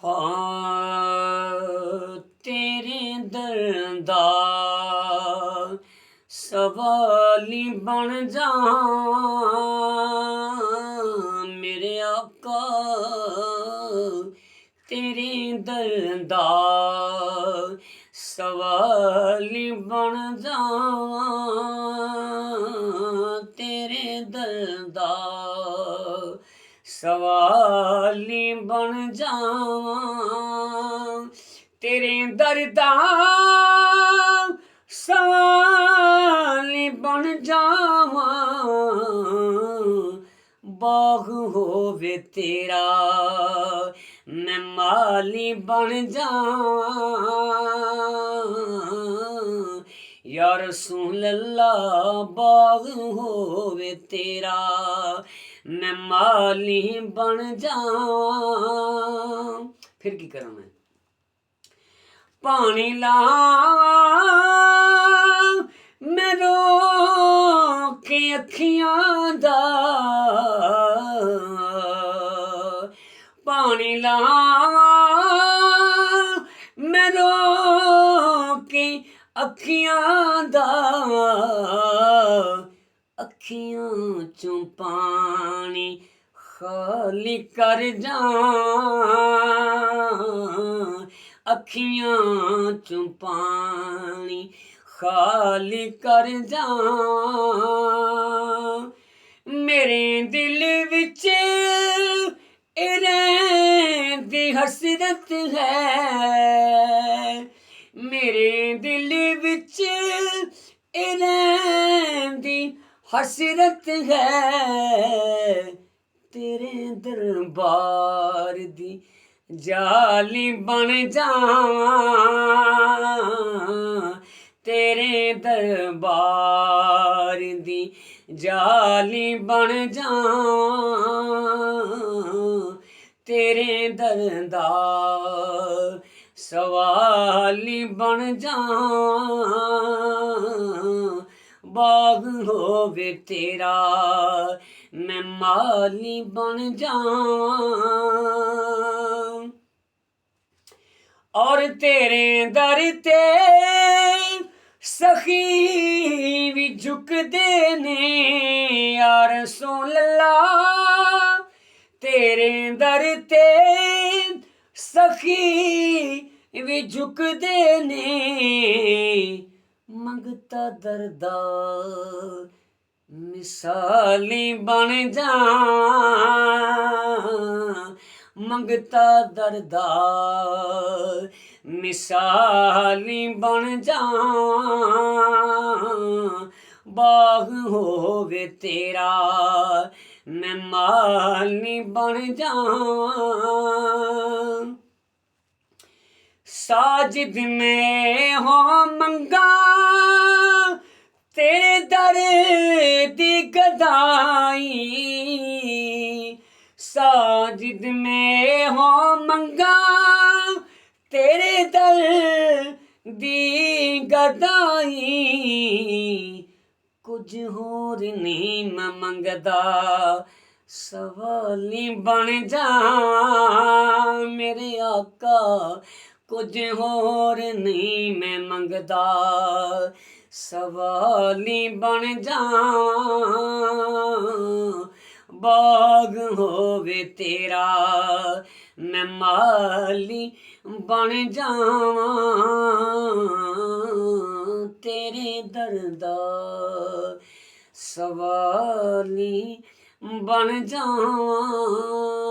हाँ तेरे दर दा सवाली बन जा मेरे आका तेरे दर दा सवाली बन जा तेरे दर दा सवाली बन जावां तेरे दर दा सवाली बन जावां बाग होवे तेरा मैं माली बन जावां या रसूल अल्लाह बाग होवे तेरा मैं माली बन जावां फिर की करा मैं पानी लावां मैं रो के अखियां दा पानी लावां मैं रो के अखियां दा अखियां चों पानी खाली कर जा अखियां चों पानी खाली कर जा मेरे दिल विच रहिंदी हसरत है मेरे दिल विच रहिंदी हसरत है तेरे दरबार दी जाली बन जावां तेरे दरबार दी जाली बन जावां तेरे दर दा सवाली बन जावां बाग होवे तेरा मैं माली बन जावां और तेरे दर ते सखी भी झुकदे ने या रसूल अल्लाह तेरे दर ते सखी भी झुकदे ने मंगता दरदा मिसाली बन जा मंगता दरदा मिसाली बन जा बाग होवे तेरा मैं माली बन जावां साजिद में हो मंगा तेरे दर दी गदाई साजिद में हो मंगा तेरे दर दी गदाई कुछ होर नहीं मैं मंगदा सवाली बन जा मेरे आका कुछ होर नहीं मैं मंगदा सवाली बन जा बाग होवे तेरा मैं माली बन जावां तेरे दर दा सवाली बन जावां